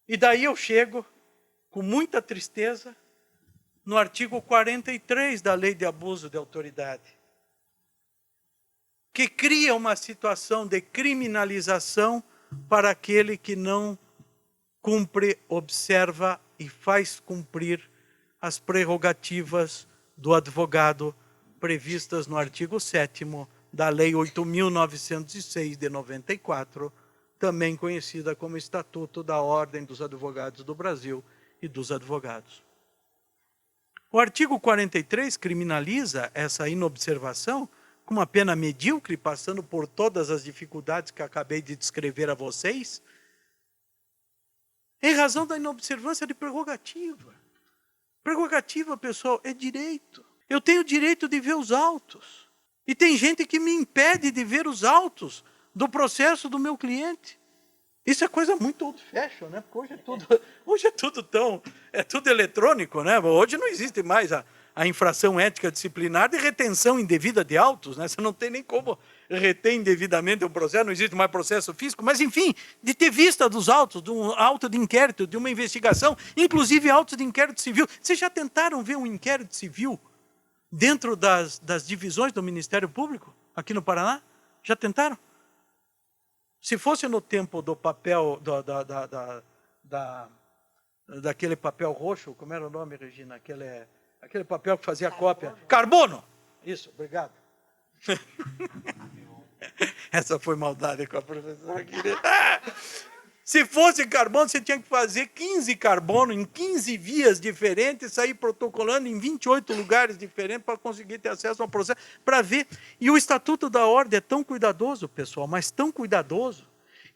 E daí eu chego, com muita tristeza, no artigo 43 da Lei de Abuso de Autoridade, que cria uma situação de criminalização para aquele que não cumpre, observa e faz cumprir as prerrogativas do advogado previstas no artigo 7º da Lei 8.906 de 94, também conhecida como Estatuto da Ordem dos Advogados do Brasil e dos Advogados. O artigo 43 criminaliza essa inobservação com uma pena medíocre, passando por todas as dificuldades que acabei de descrever a vocês, em razão da inobservância de prerrogativa. Prerrogativa, pessoal, é direito. Eu tenho direito de ver os autos. E tem gente que me impede de ver os autos do processo do meu cliente. Isso é coisa muito old fashion, né? Porque hoje é tudo eletrônico, né? Hoje não existe mais a infração ética disciplinar de retenção indevida de autos, né? Você não tem nem como reter indevidamente um processo, não existe mais processo físico, mas enfim, de ter vista dos autos, de um auto de inquérito, de uma investigação, inclusive autos de inquérito civil. Vocês já tentaram ver um inquérito civil dentro das divisões do Ministério Público, aqui no Paraná? Já tentaram? Se fosse no tempo do papel, daquele papel roxo, como era o nome, Regina? Aquele papel que fazia cópia. Carbono! Isso, obrigado. Essa foi maldade com a professora querida. Se fosse carbono, você tinha que fazer 15 carbono em 15 vias diferentes, sair protocolando em 28 lugares diferentes para conseguir ter acesso ao processo, para ver. E o Estatuto da Ordem é tão cuidadoso, pessoal, mas tão cuidadoso,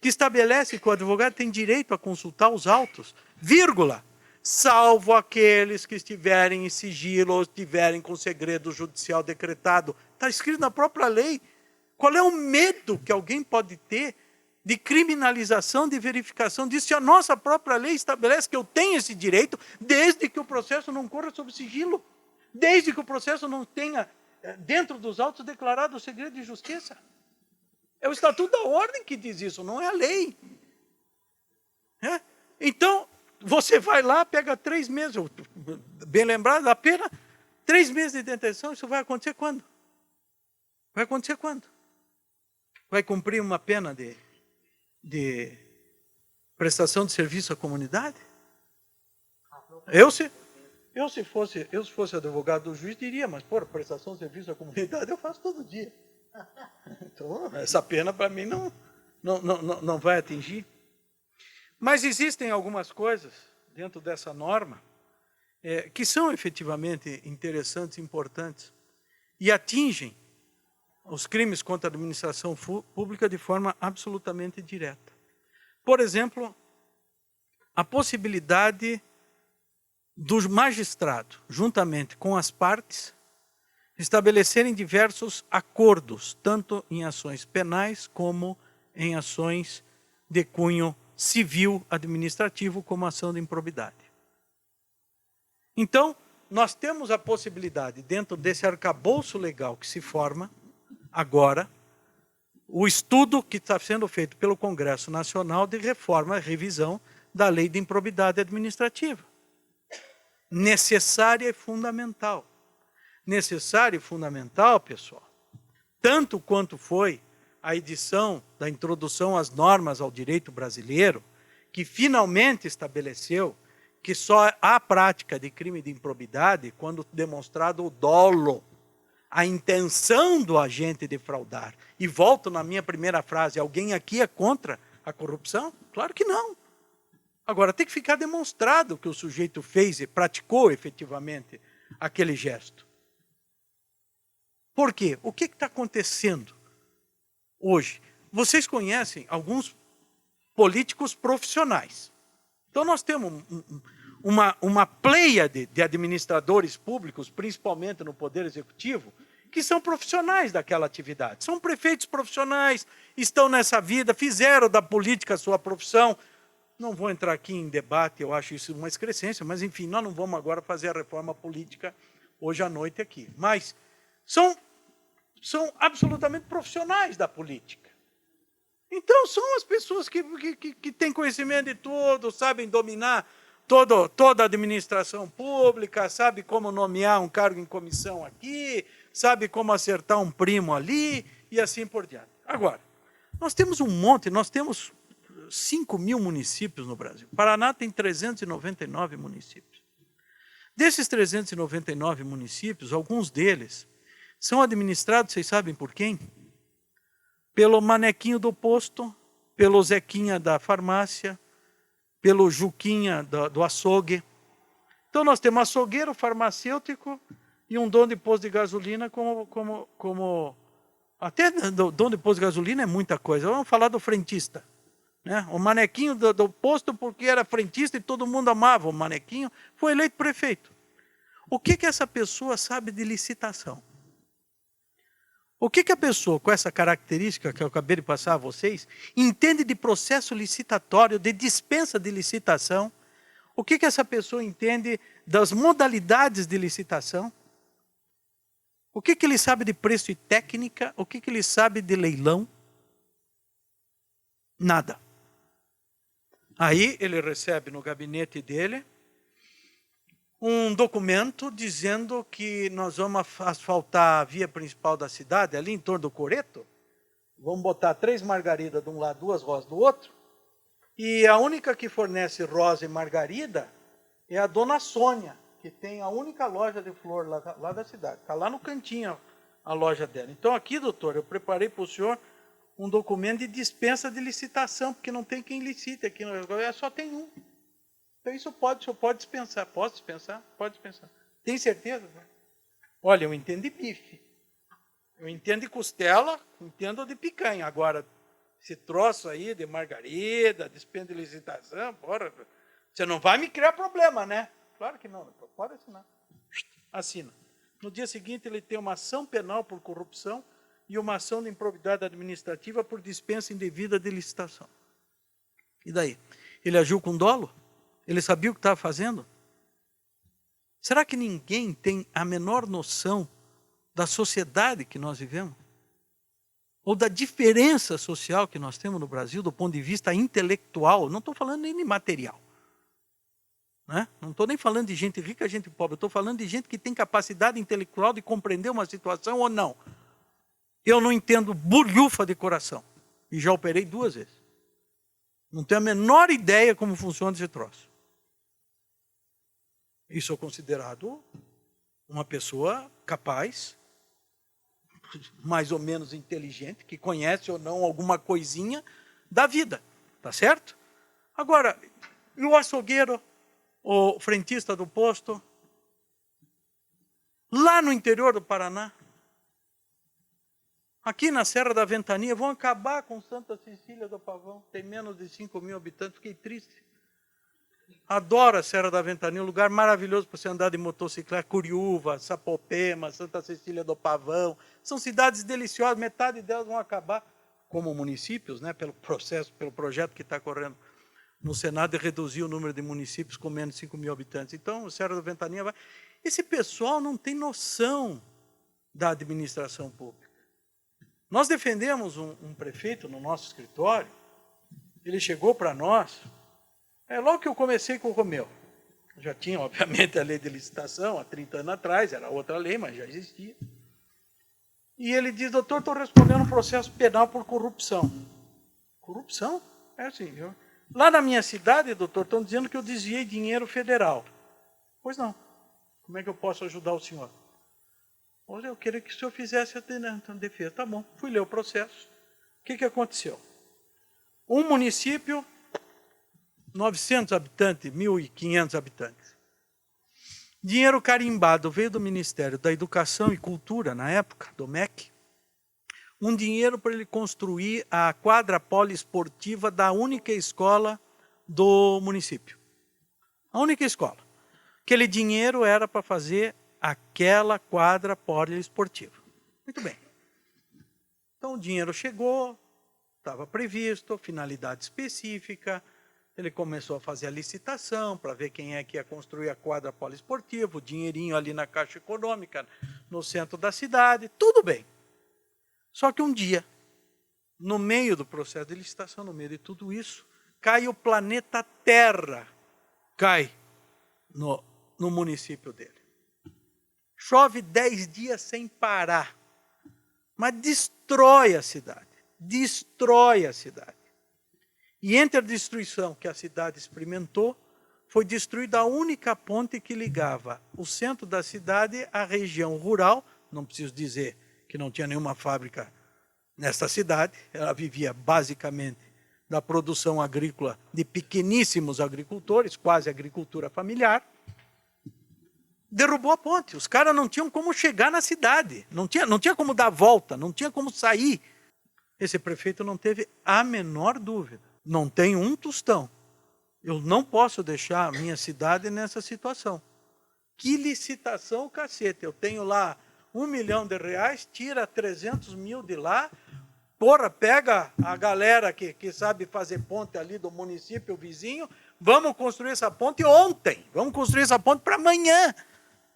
que estabelece que o advogado tem direito a consultar os autos, vírgula, salvo aqueles que estiverem em sigilo ou estiverem com segredo judicial decretado. Está escrito na própria lei. Qual é o medo que alguém pode ter de criminalização, de verificação disso, se a nossa própria lei estabelece que eu tenho esse direito, desde que o processo não corra sob sigilo, desde que o processo não tenha, dentro dos autos, declarado o segredo de justiça. É o Estatuto da Ordem que diz isso, não é a lei. Então, você vai lá, pega 3 meses, bem lembrado, a pena, 3 meses de detenção, isso vai acontecer quando? Vai acontecer quando? Vai cumprir uma pena de prestação de serviço à comunidade? Se fosse advogado do juiz, diria, mas, prestação de serviço à comunidade eu faço todo dia. Então, essa pena para mim não vai atingir. Mas existem algumas coisas dentro dessa norma que são efetivamente interessantes e importantes e atingem os crimes contra a administração pública de forma absolutamente direta. Por exemplo, a possibilidade do magistrado, juntamente com as partes, estabelecerem diversos acordos, tanto em ações penais como em ações de cunho civil administrativo, como ação de improbidade. Então, nós temos a possibilidade, dentro desse arcabouço legal que se forma, agora, o estudo que está sendo feito pelo Congresso Nacional de reforma e revisão da Lei de Improbidade Administrativa. Necessária e fundamental. Necessária e fundamental, pessoal, tanto quanto foi a edição da introdução às normas ao direito brasileiro, que finalmente estabeleceu que só há prática de crime de improbidade quando demonstrado o dolo, a intenção do agente defraudar. E volto na minha primeira frase, alguém aqui é contra a corrupção? Claro que não. Agora, tem que ficar demonstrado que o sujeito fez e praticou efetivamente aquele gesto. Por quê? O que está acontecendo hoje? Vocês conhecem alguns políticos profissionais. Então, nós temos uma pleiade de administradores públicos, principalmente no Poder Executivo, que são profissionais daquela atividade. São prefeitos profissionais, estão nessa vida, fizeram da política a sua profissão. Não vou entrar aqui em debate, eu acho isso uma excrescência, mas enfim, nós não vamos agora fazer a reforma política hoje à noite aqui. Mas são absolutamente profissionais da política. Então, são as pessoas que têm conhecimento de tudo, sabem dominar toda a administração pública, sabe como nomear um cargo em comissão aqui, sabe como acertar um primo ali, e assim por diante. Agora, nós temos um monte, nós temos 5.000 municípios no Brasil. O Paraná tem 399 municípios. Desses 399 municípios, alguns deles são administrados, vocês sabem por quem? Pelo manequinho do posto, pelo Zequinha da farmácia, pelo Juquinha do açougue. Então nós temos açougueiro, farmacêutico e um dono de posto de gasolina como até dono de posto de gasolina é muita coisa. Vamos falar do frentista. Né? O manequinho do posto, porque era frentista e todo mundo amava o manequinho, foi eleito prefeito. O que essa pessoa sabe de licitação? O que a pessoa com essa característica que eu acabei de passar a vocês entende de processo licitatório, de dispensa de licitação? O que essa pessoa entende das modalidades de licitação? O que ele sabe de preço e técnica? O que ele sabe de leilão? Nada. Aí ele recebe no gabinete dele um documento dizendo que nós vamos asfaltar a via principal da cidade, ali em torno do Coreto. Vamos botar 3 margaridas de um lado, 2 rosas do outro. E a única que fornece rosa e margarida é a dona Sônia, que tem a única loja de flor lá da cidade. Está lá no cantinho a loja dela. Então aqui, doutor, eu preparei para o senhor um documento de dispensa de licitação, porque não tem quem licite aqui, só tem um. Então isso o senhor pode dispensar. Posso dispensar? Pode dispensar. Tem certeza? Olha, eu entendo de bife. Eu entendo de costela, entendo de picanha. Agora, esse troço aí de margarida, dispensa de licitação, porra, você não vai me criar problema, né? Claro que não, pode assinar. Assina. No dia seguinte ele tem uma ação penal por corrupção e uma ação de improbidade administrativa por dispensa indevida de licitação. E daí? Ele agiu com dolo? Ele sabia o que estava fazendo? Será que ninguém tem a menor noção da sociedade que nós vivemos? Ou da diferença social que nós temos no Brasil do ponto de vista intelectual? Não estou falando nem de material. Né? Não estou nem falando de gente rica, gente pobre. Estou falando de gente que tem capacidade intelectual de compreender uma situação ou não. Eu não entendo bulhufa de coração. E já operei 2 vezes. Não tenho a menor ideia como funciona esse troço. E sou considerado uma pessoa capaz, mais ou menos inteligente, que conhece ou não alguma coisinha da vida. Tá certo? Agora, e o açougueiro, o frentista do posto, lá no interior do Paraná, aqui na Serra da Ventania, vão acabar com Santa Cecília do Pavão, tem menos de 5.000 habitantes, fiquei triste. Adoro a Serra da Ventania, um lugar maravilhoso para você andar de motocicleta, Curiúva, Sapopema, Santa Cecília do Pavão. São cidades deliciosas, metade delas vão acabar como municípios, né, pelo projeto que está correndo no Senado de reduzir o número de municípios com menos de 5.000 habitantes. Então, a Serra da Ventania vai... Esse pessoal não tem noção da administração pública. Nós defendemos um prefeito no nosso escritório, ele chegou para nós, logo que eu comecei com o Romeu, já tinha, obviamente, a lei de licitação, há 30 anos atrás, era outra lei, mas já existia. E ele diz, doutor, estou respondendo um processo penal por corrupção. Corrupção? É assim, lá na minha cidade, doutor, estão dizendo que eu desviei dinheiro federal. Pois não. Como é que eu posso ajudar o senhor? Olha, eu queria que o senhor fizesse a defesa. Tá bom, fui ler o processo. O que aconteceu? Um município, 900 habitantes, 1.500 habitantes. Dinheiro carimbado, veio do Ministério da Educação e Cultura, na época, do MEC. Um dinheiro para ele construir a quadra poliesportiva da única escola do município. A única escola. Aquele dinheiro era para fazer aquela quadra poliesportiva. Muito bem. Então o dinheiro chegou, estava previsto, finalidade específica, ele começou a fazer a licitação para ver quem é que ia construir a quadra poliesportiva, o dinheirinho ali na Caixa Econômica, no centro da cidade, tudo bem. Só que um dia, no meio do processo de licitação, no meio de tudo isso, cai o planeta Terra, cai no município dele. Chove 10 dias sem parar, mas destrói a cidade, destrói a cidade. E entre a destruição que a cidade experimentou, foi destruída a única ponte que ligava o centro da cidade à região rural. Não preciso dizer que não tinha nenhuma fábrica nesta cidade, ela vivia basicamente da produção agrícola de pequeníssimos agricultores, quase agricultura familiar. Derrubou a ponte, os caras não tinham como chegar na cidade, não tinha como dar volta, não tinha como sair. Esse prefeito não teve a menor dúvida, não tem um tostão. Eu não posso deixar a minha cidade nessa situação. Que licitação, cacete, eu tenho lá R$1 milhão, tira 300 mil de lá, porra, pega a galera que sabe fazer ponte ali do município vizinho, vamos construir essa ponte ontem, vamos construir essa ponte para amanhã,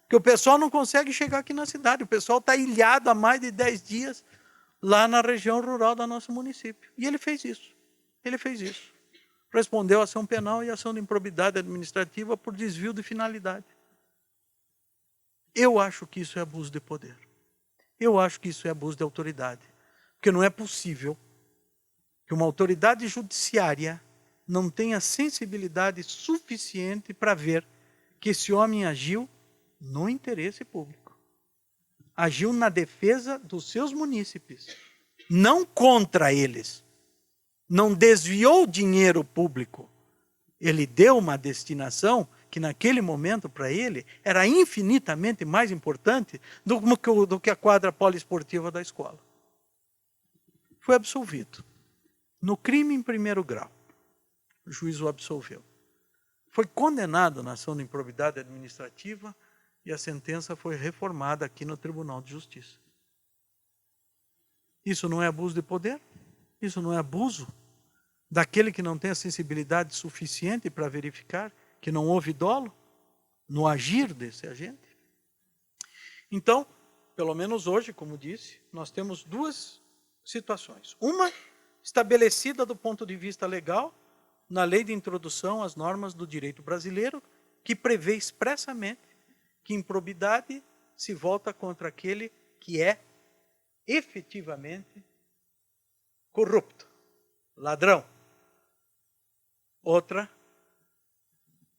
que o pessoal não consegue chegar aqui na cidade, o pessoal está ilhado há mais de 10 dias lá na região rural do nosso município. E ele fez isso, respondeu a ação penal e ação de improbidade administrativa por desvio de finalidade. Eu acho que isso é abuso de poder. Eu acho que isso é abuso de autoridade. Porque não é possível que uma autoridade judiciária não tenha sensibilidade suficiente para ver que esse homem agiu no interesse público. Agiu na defesa dos seus munícipes, não contra eles. Não desviou dinheiro público. Ele deu uma destinação que naquele momento para ele era infinitamente mais importante do que a quadra poliesportiva da escola. Foi absolvido. No crime em primeiro grau, o juiz o absolveu. Foi condenado na ação de improbidade administrativa e a sentença foi reformada aqui no Tribunal de Justiça. Isso não é abuso de poder? Isso não é abuso daquele que não tem a sensibilidade suficiente para verificar que não houve dolo no agir desse agente? Então, pelo menos hoje, como disse, nós temos duas situações. Uma, estabelecida do ponto de vista legal, na lei de introdução às normas do direito brasileiro, que prevê expressamente que improbidade se volta contra aquele que é efetivamente corrupto, ladrão. Outra,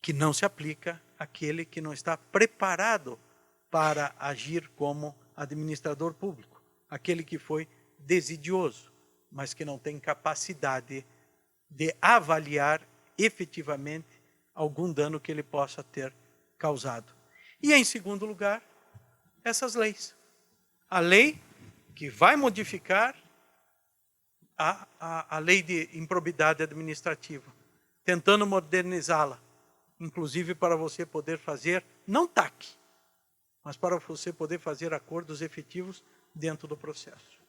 que não se aplica àquele que não está preparado para agir como administrador público, aquele que foi desidioso, mas que não tem capacidade de avaliar efetivamente algum dano que ele possa ter causado. E, em segundo lugar, essas leis. A lei que vai modificar a lei de improbidade administrativa, tentando modernizá-la, inclusive para você poder fazer, não TAC, mas para você poder fazer acordos efetivos dentro do processo.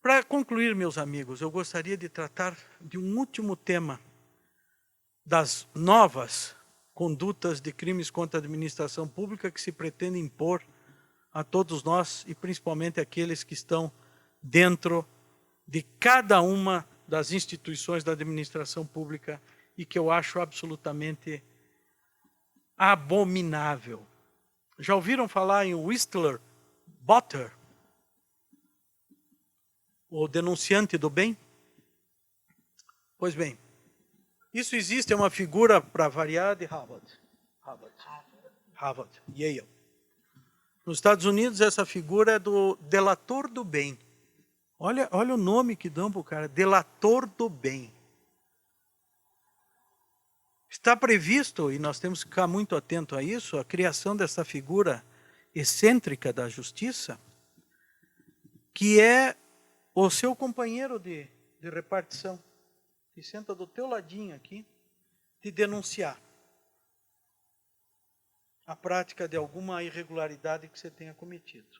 Para concluir, meus amigos, eu gostaria de tratar de um último tema das novas condutas de crimes contra a administração pública que se pretende impor a todos nós e principalmente aqueles que estão dentro de cada uma das instituições da administração pública e que eu acho absolutamente abominável. Já ouviram falar em Whistler Butter? O denunciante do bem? Pois bem, isso existe, é uma figura, para variar, de Harvard, Yale. Nos Estados Unidos, essa figura é do delator do bem. Olha o nome que dão para o cara, delator do bem. Está previsto, e nós temos que ficar muito atento a isso, a criação dessa figura excêntrica da justiça, que é o seu companheiro de repartição, que senta do teu ladinho aqui, te denunciar a prática de alguma irregularidade que você tenha cometido.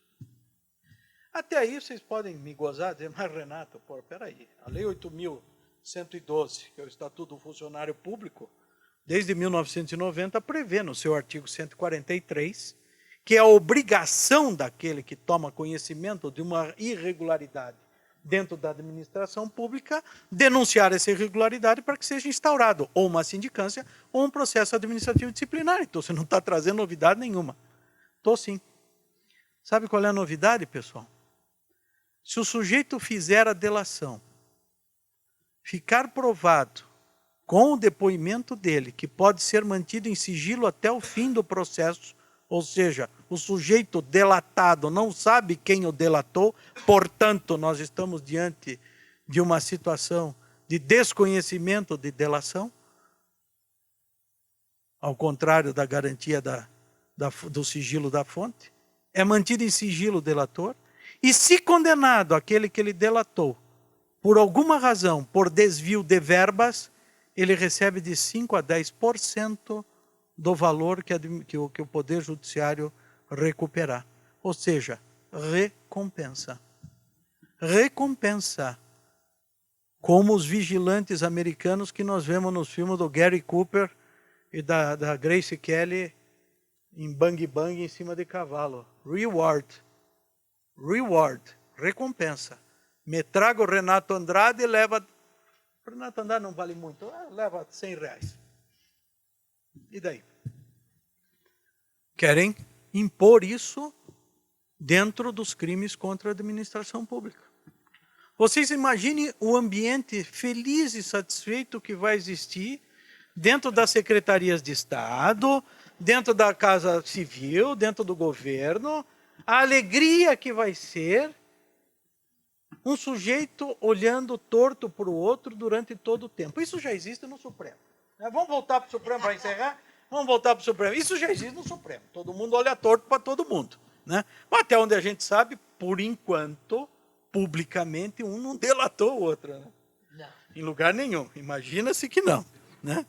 Até aí vocês podem me gozar, dizer, mas Renato, peraí, a Lei 8.112, que é o Estatuto do Funcionário Público, desde 1990, prevê no seu artigo 143, que é a obrigação daquele que toma conhecimento de uma irregularidade dentro da administração pública, denunciar essa irregularidade para que seja instaurado ou uma sindicância ou um processo administrativo disciplinar. Então, você não está trazendo novidade nenhuma. Estou sim. Sabe qual é a novidade, pessoal? Se o sujeito fizer a delação, ficar provado com o depoimento dele, que pode ser mantido em sigilo até o fim do processo, ou seja, o sujeito delatado não sabe quem o delatou, portanto, nós estamos diante de uma situação de desconhecimento de delação, ao contrário da garantia do sigilo da fonte, é mantido em sigilo o delator, e se condenado aquele que ele delatou, por alguma razão, por desvio de verbas, ele recebe de 5% a 10% do valor que o Poder Judiciário recuperar. Ou seja, recompensa. Recompensa. Como os vigilantes americanos que nós vemos nos filmes do Gary Cooper e da Grace Kelly em Bang Bang em cima de cavalo. Reward. Reward. Recompensa. Me traga o Renato Andrade e leva... Renato Andrade não vale muito. Leva R$100. E daí? Querem impor isso dentro dos crimes contra a administração pública. Vocês imaginem o ambiente feliz e satisfeito que vai existir dentro das secretarias de Estado, dentro da Casa Civil, dentro do governo, a alegria que vai ser um sujeito olhando torto para o outro durante todo o tempo. Isso já existe no Supremo. Vamos voltar para o Supremo para encerrar? Vamos voltar para o Supremo. Isso já existe no Supremo. Todo mundo olha torto para todo mundo. Né? Mas até onde a gente sabe, por enquanto, publicamente, um não delatou o outro. Né? Não. Em lugar nenhum. Imagina-se que não. Né?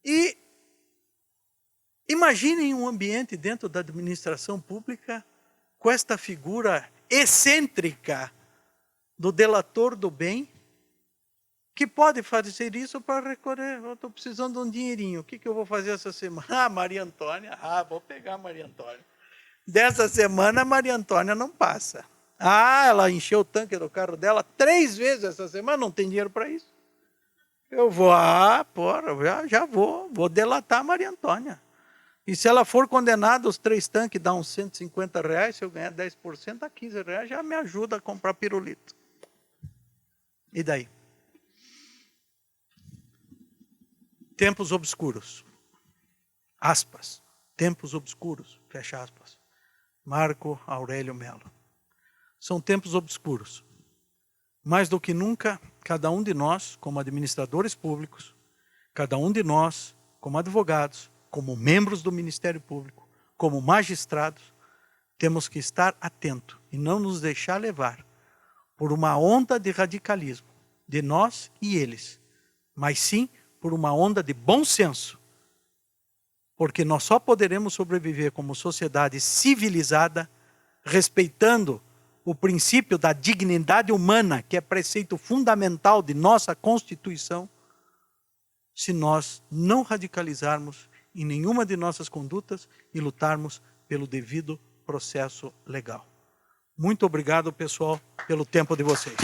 E imaginem um ambiente dentro da administração pública com esta figura excêntrica do delator do bem, que pode fazer isso para recorrer. Eu estou precisando de um dinheirinho. O que eu vou fazer essa semana? Ah, Maria Antônia. Ah, vou pegar a Maria Antônia. Dessa semana, a Maria Antônia não passa. Ah, ela encheu o tanque do carro dela 3 vezes essa semana, não tem dinheiro para isso. Eu vou, já vou delatar a Maria Antônia. E se ela for condenada, os 3 tanques dão uns R$150, se eu ganhar 10%, dá R$15, já me ajuda a comprar pirulito. E daí? Tempos obscuros. Aspas. Tempos obscuros. Fecha aspas. Marco Aurélio Melo. São tempos obscuros. Mais do que nunca, cada um de nós, como administradores públicos, cada um de nós, como advogados, como membros do Ministério Público, como magistrados, temos que estar atentos e não nos deixar levar por uma onda de radicalismo, de nós e eles, mas sim por uma onda de bom senso, porque nós só poderemos sobreviver como sociedade civilizada, respeitando o princípio da dignidade humana, que é preceito fundamental de nossa Constituição, se nós não radicalizarmos em nenhuma de nossas condutas e lutarmos pelo devido processo legal. Muito obrigado, pessoal, pelo tempo de vocês.